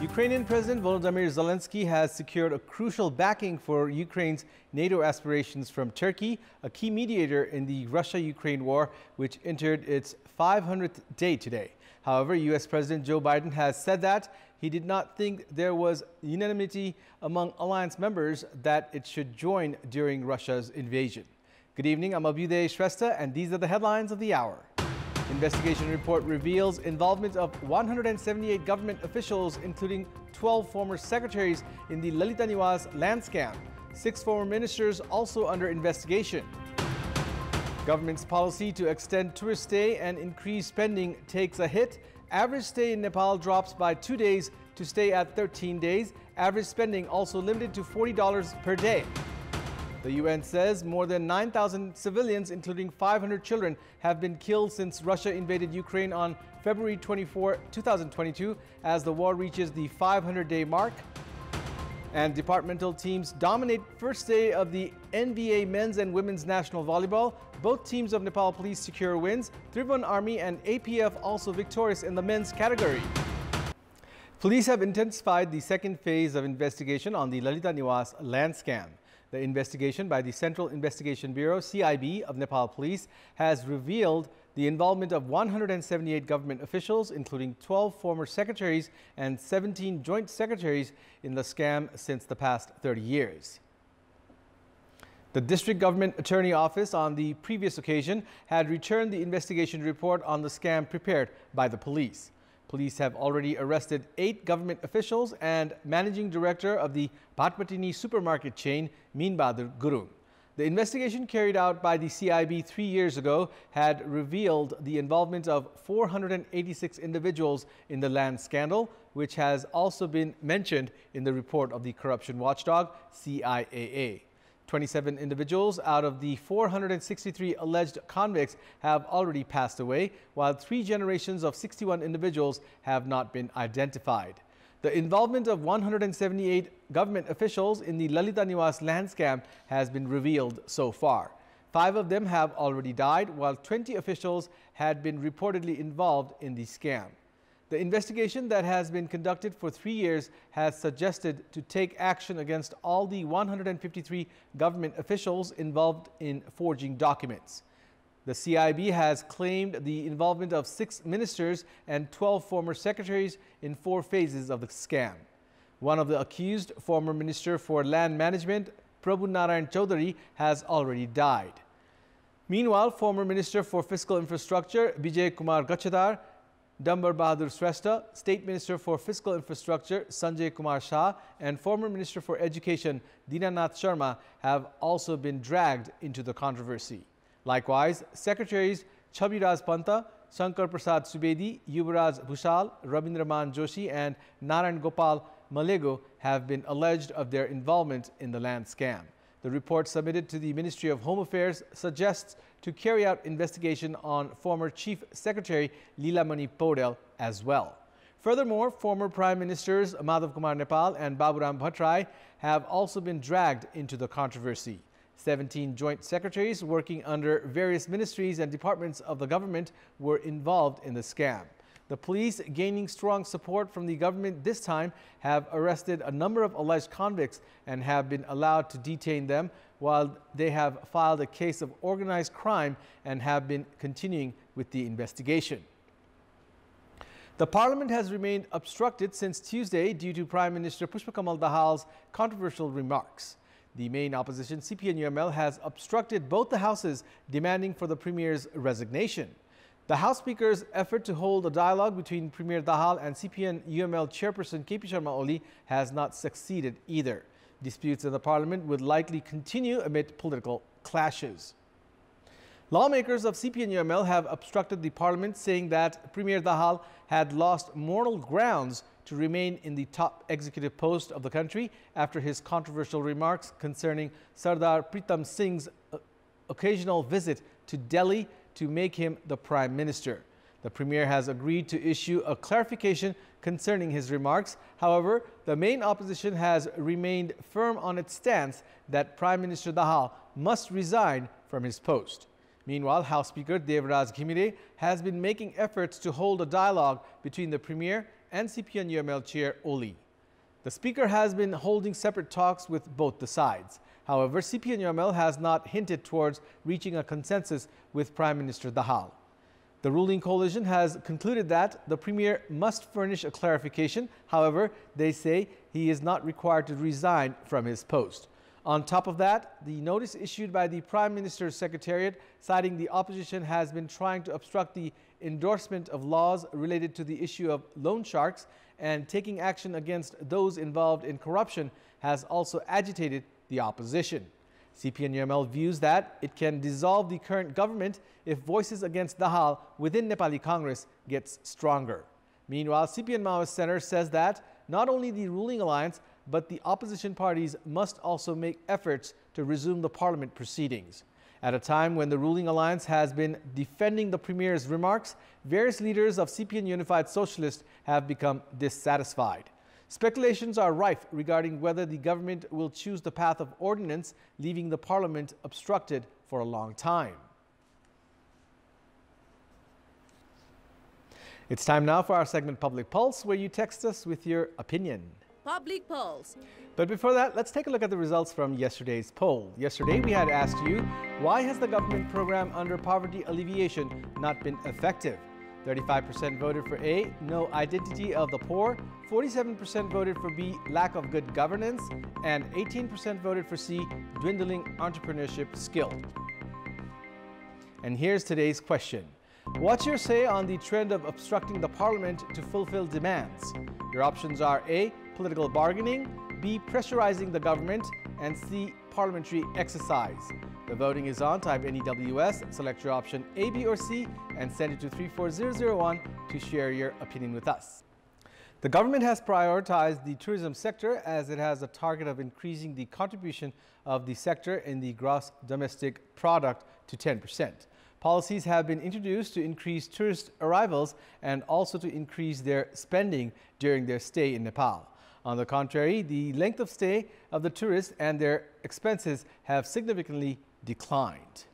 Ukrainian President Volodymyr Zelensky has secured a crucial backing for Ukraine's NATO aspirations from Turkey, a key mediator in the Russia-Ukraine war, which entered its 500th day today. However, U.S. President Joe Biden has said that he did not think there was unanimity among alliance members that it should join during Russia's invasion. Good evening, I'm Abhyuday Shrestha, and these are the headlines of the hour. Investigation report reveals involvement of 178 government officials, including 12 former secretaries, in the Lalita Niwas land scam. 6 former ministers also under investigation. Government's policy to extend tourist stay and increase spending takes a hit. Average stay in Nepal drops by 2 days to stay at 13 days. Average spending also limited to $40 per day. The UN says more than 9,000 civilians, including 500 children, have been killed since Russia invaded Ukraine on February 24, 2022, as the war reaches the 500-day mark. And departmental teams dominate first day of the NBA men's and women's national volleyball. Both teams of Nepal Police secure wins. Tribhuvan Army and APF also victorious in the men's category. Police have intensified the second phase of investigation on the Lalita Niwas land scam. The investigation by the Central Investigation Bureau, CIB, of Nepal Police has revealed the involvement of 178 government officials, including 12 former secretaries and 17 joint secretaries in the scam since the past 30 years. The District Government Attorney Office on the previous occasion had returned the investigation report on the scam prepared by the police. Police have already arrested 8 government officials and managing director of the Bhatpatini supermarket chain, Meenbahadur Gurung. The investigation carried out by the CIB 3 years ago had revealed the involvement of 486 individuals in the land scandal, which has also been mentioned in the report of the corruption watchdog, CIAA. 27 individuals out of the 463 alleged convicts have already passed away, while 3 generations of 61 individuals have not been identified. The involvement of 178 government officials in the Lalita Niwas land scam has been revealed so far. 5 of them have already died, while 20 officials had been reportedly involved in the scam. The investigation that has been conducted for 3 years has suggested to take action against all the 153 government officials involved in forging documents. The CIB has claimed the involvement of 6 ministers and 12 former secretaries in 4 phases of the scam. One of the accused, former Minister for Land Management, Prabhu Narayan Chaudhary, has already died. Meanwhile, former Minister for Fiscal Infrastructure, Bijay Kumar Gachadar, Dambar Bahadur Shrestha, State Minister for Fiscal Infrastructure Sanjay Kumar Shah, and former Minister for Education Dinanath Sharma have also been dragged into the controversy. Likewise, Secretaries Chabiraj Panta, Shankar Prasad Subedi, Yuvraj Bhushal, Rabindraman Joshi, and Narayan Gopal Malego have been alleged of their involvement in the land scam. The report submitted to the Ministry of Home Affairs suggests to carry out investigation on former Chief Secretary Leelamani Podel as well. Furthermore, former Prime Ministers Madhav Kumar Nepal and Baburam Bhattarai have also been dragged into the controversy. 17 joint secretaries working under various ministries and departments of the government were involved in the scam. The police, gaining strong support from the government this time, have arrested a number of alleged convicts and have been allowed to detain them, while they have filed a case of organized crime and have been continuing with the investigation. The Parliament has remained obstructed since Tuesday due to Prime Minister Pushpakamal Dahal's controversial remarks. The main opposition, CPN-UML, has obstructed both the houses, demanding for the Premier's resignation. The House Speaker's effort to hold a dialogue between Premier Dahal and CPN-UML Chairperson KP Sharma Oli has not succeeded either. Disputes in the Parliament would likely continue amid political clashes. Lawmakers of CPN-UML have obstructed the Parliament, saying that Premier Dahal had lost moral grounds to remain in the top executive post of the country after his controversial remarks concerning Sardar Pritam Singh's occasional visit to Delhi to make him the Prime Minister. The Premier has agreed to issue a clarification concerning his remarks. However, the main opposition has remained firm on its stance that Prime Minister Dahal must resign from his post. Meanwhile, House Speaker Devraj Ghimire has been making efforts to hold a dialogue between the Premier and CPN-UML Chair Oli. The Speaker has been holding separate talks with both the sides. However, CPN-UML has not hinted towards reaching a consensus with Prime Minister Dahal. The ruling coalition has concluded that the Premier must furnish a clarification. However, they say he is not required to resign from his post. On top of that, the notice issued by the Prime Minister's Secretariat citing the opposition has been trying to obstruct the endorsement of laws related to the issue of loan sharks and taking action against those involved in corruption has also agitated the opposition. CPN-UML views that it can dissolve the current government if voices against Dahal within Nepali Congress gets stronger. Meanwhile, CPN Maoist Center says that not only the ruling alliance but the opposition parties must also make efforts to resume the parliament proceedings. At a time when the ruling alliance has been defending the Premier's remarks, various leaders of CPN Unified Socialist have become dissatisfied. Speculations are rife regarding whether the government will choose the path of ordinance, leaving the parliament obstructed for a long time. It's time now for our segment Public Pulse, where you text us with your opinion. Public Pulse. But before that, let's take a look at the results from yesterday's poll. Yesterday, we had asked you, why has the government program under poverty alleviation not been effective? 35% voted for A, no identity of the poor, 47% voted for B, lack of good governance, and 18% voted for C, dwindling entrepreneurship skill. And here's today's question. What's your say on the trend of obstructing the parliament to fulfill demands? Your options are A, political bargaining, B, pressurizing the government, and C, parliamentary exercise. The voting is on. Type NEWS, select your option A, B, or C, and send it to 34001 to share your opinion with us. The government has prioritized the tourism sector as it has a target of increasing the contribution of the sector in the gross domestic product to 10%. Policies have been introduced to increase tourist arrivals and also to increase their spending during their stay in Nepal. On the contrary, the length of stay of the tourists and their expenses have significantly declined.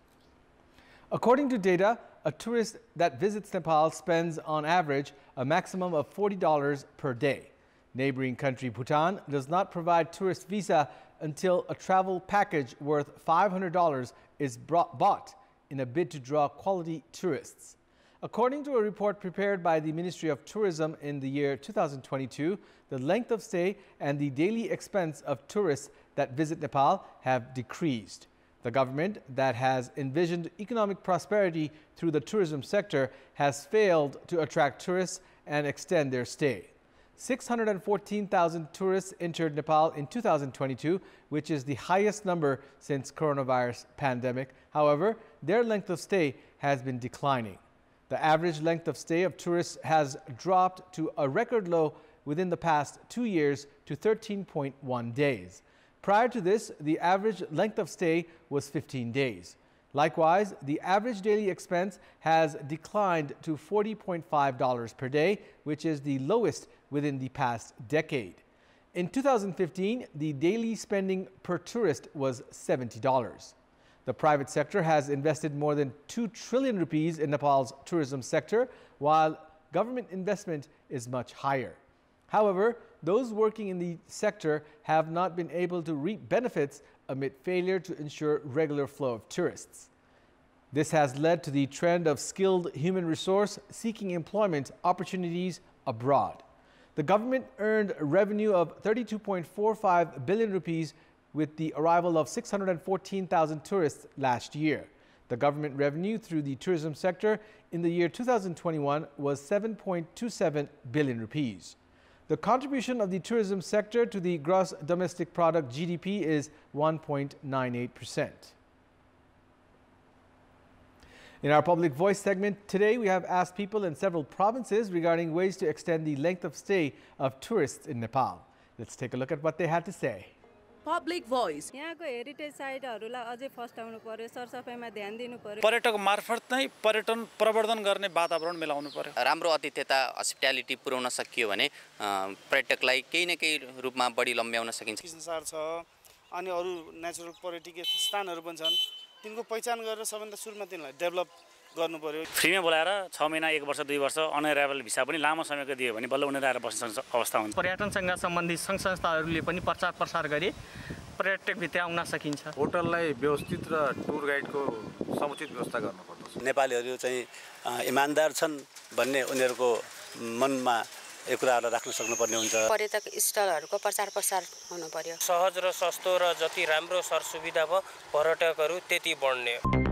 According to data, a tourist that visits Nepal spends on average a maximum of $40 per day. Neighboring country Bhutan does not provide tourist visa until a travel package worth $500 is bought in a bid to draw quality tourists. According to a report prepared by the Ministry of Tourism in the year 2022, the length of stay and the daily expense of tourists that visit Nepal have decreased. The government that has envisioned economic prosperity through the tourism sector has failed to attract tourists and extend their stay. 614,000 tourists entered Nepal in 2022, which is the highest number since coronavirus pandemic. However, their length of stay has been declining. The average length of stay of tourists has dropped to a record low within the past 2 years to 13.1 days. Prior to this, the average length of stay was 15 days. Likewise, the average daily expense has declined to $40.5 per day, which is the lowest within the past decade. In 2015, the daily spending per tourist was $70. The private sector has invested more than 2 trillion rupees in Nepal's tourism sector, while government investment is much higher. However, those working in the sector have not been able to reap benefits amid failure to ensure regular flow of tourists. This has led to the trend of skilled human resource seeking employment opportunities abroad. The government earned revenue of 32.45 billion rupees with the arrival of 614,000 tourists last year. The government revenue through the tourism sector in the year 2021 was 7.27 billion rupees. The contribution of the tourism sector to the gross domestic product GDP is 1.98%. In our Public Voice segment today, we have asked people in several provinces regarding ways to extend the length of stay of tourists in Nepal. Let's take a look at what they had to say. Public Voice. यहाँको heritage साइटहरुलाई अझै फस्टाउनु पर्यो, सरसफाइमा ध्यान दिनु पर्यो। पर्यटक मार्फत नै पर्यटन प्रवर्धन गर्ने वातावरण मिलाउनु पर्यो। राम्रो आतिथ्यता हस्पिटालिटी पुर्याउन सकियो भने पर्यटकलाई केही न केही रूपमा बढी लम्ब्याउन सकिन्छ। संसार छ अनि अरु नेचुरल पर्यटकीय स्थानहरु पनि छन्। तिनको पहिचान गरेर सबैभन्दा सुरुमा तिनलाई डेभलप गर्नु पर्यो। फ्रीमा बोलाएर 6 महिना 1 वर्ष 2 वर्ष अनअराइभल भिसा पनि लामो समयको दियो भने बल्ल उनीहरू आएर बस्न सक्ने अवस्था हुन्छ। पर्यटनसँग सम्बन्धित सङ्घ संस्थाहरूले पनि प्रचार प्रसार गरी पर्यटकभित्र आउन सकिन्छ। होटललाई व्यवस्थित र टुर गाइडको समुचित व्यवस्था गर्नुपर्दछ। नेपालीहरू चाहिँ इमानदार छन् भन्ने उनीहरूको मनमा यो कुराहरूलाई राख्न सक्नुपर्ने हुन्छ। पर्यटक स्थलहरूको प्रचार प्रसार हुनु पर्यो। सहज र सस्तो र जति राम्रो सरसुविधा भयो पर्यटकहरू त्यति बढ्ने।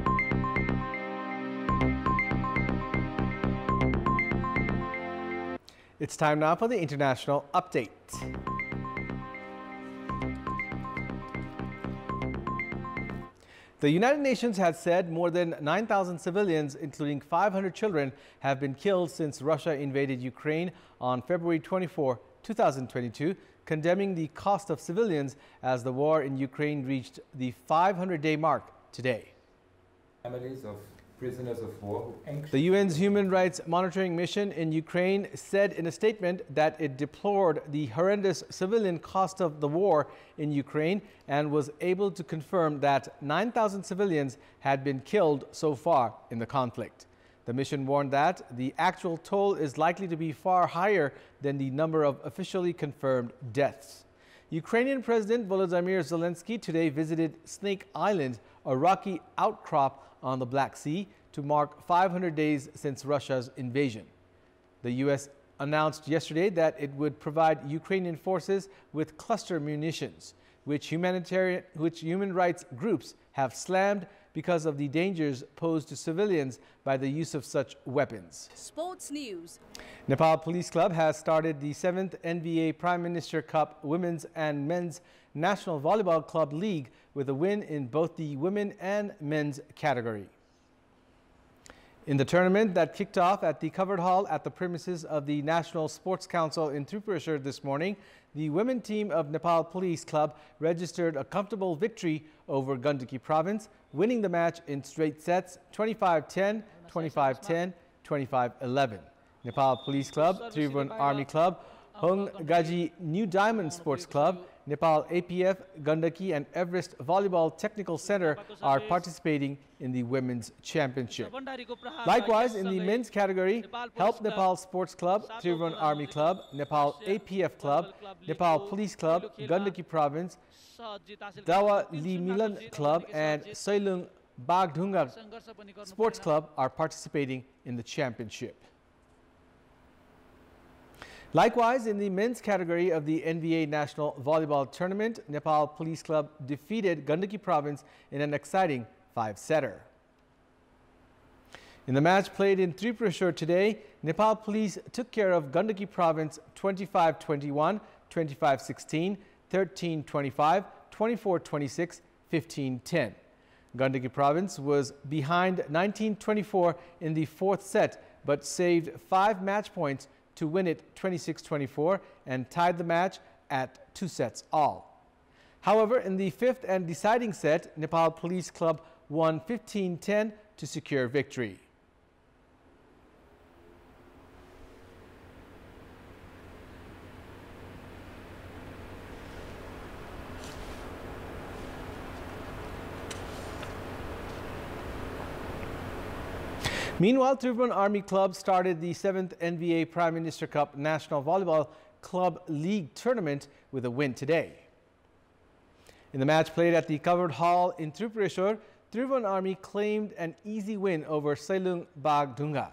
It's time now for the international update. The United Nations has said more than 9,000 civilians, including 500 children, have been killed since Russia invaded Ukraine on February 24, 2022, condemning the cost of civilians as the war in Ukraine reached the 500-day mark today. Families of prisoners of war. The UN's Human Rights Monitoring Mission in Ukraine said in a statement that it deplored the horrendous civilian cost of the war in Ukraine and was able to confirm that 9,000 civilians had been killed so far in the conflict. The mission warned that the actual toll is likely to be far higher than the number of officially confirmed deaths. Ukrainian President Volodymyr Zelensky today visited Snake Island, a rocky outcrop on the Black Sea, to mark 500 days since Russia's invasion. The U.S. announced yesterday that it would provide Ukrainian forces with cluster munitions, which human rights groups have slammed because of the dangers posed to civilians by the use of such weapons. Sports news. Nepal Police Club has started the 7th NBA Prime Minister Cup Women's and Men's National Volleyball Club League with a win in both the women and men's category. In the tournament that kicked off at the covered hall at the premises of the National Sports Council in Tripurashar this morning, the women team of Nepal Police Club registered a comfortable victory over Gandaki Province, winning the match in straight sets 25-10, 25-10, 25-11. Nepal Police Club, Tribhuvan Army Club, Hung Gaji New Diamond Sports Club, Nepal APF, Gandaki and Everest Volleyball Technical Center are participating in the Women's Championship. Likewise, in the men's category, Help Nepal Sports Club, Tribhuvan Army Club, Nepal APF Club, Nepal Police Club, Gandaki Province, Dawa Li Milan Club and Sailung Bagdhunga Sports Club are participating in the championship. Likewise, in the men's category of the NBA National Volleyball Tournament, Nepal Police Club defeated Gandaki Province in an exciting 5-setter. In the match played in Tripurashar today, Nepal Police took care of Gandaki Province 25-21, 25-16, 13-25, 24-26, 15-10. Gandaki Province was behind 19-24 in the fourth set, but saved 5 match points to win it 26-24 and tied the match at 2 sets all. However, in the fifth and deciding set, Nepal Police Club won 15-10 to secure victory. Meanwhile, Tribhuvan Army Club started the 7th NBA Prime Minister Cup National Volleyball Club League Tournament with a win today. In the match played at the covered hall in Tripurashar, Tribhuvan Army claimed an easy win over Sailung Bagdhunga.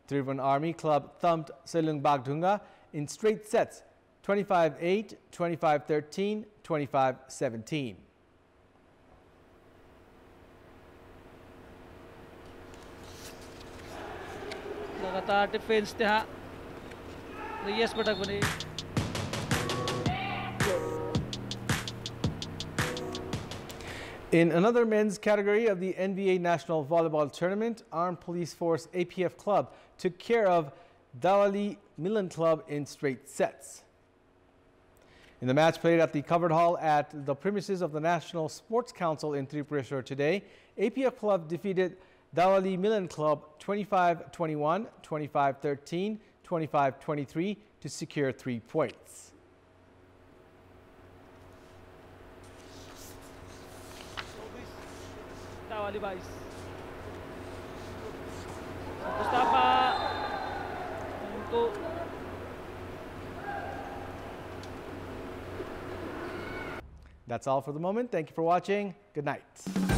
Tribhuvan Army Club thumped Sailung Bagdhunga in straight sets 25-8, 25-13, 25-17. लगातार defence त्यहाँ र यसपटक पनि In another men's category of the NBA National Volleyball Tournament, Armed Police Force APF Club took care of Dawali Milan Club in straight sets. In the match played at the covered hall at the premises of the National Sports Council in Tripurashar today, APF Club defeated Dawali Milan Club 25-21, 25-13, 25-23 to secure 3 points. जस्तो apa untuk That's all for the moment. Thank you for watching. Good night.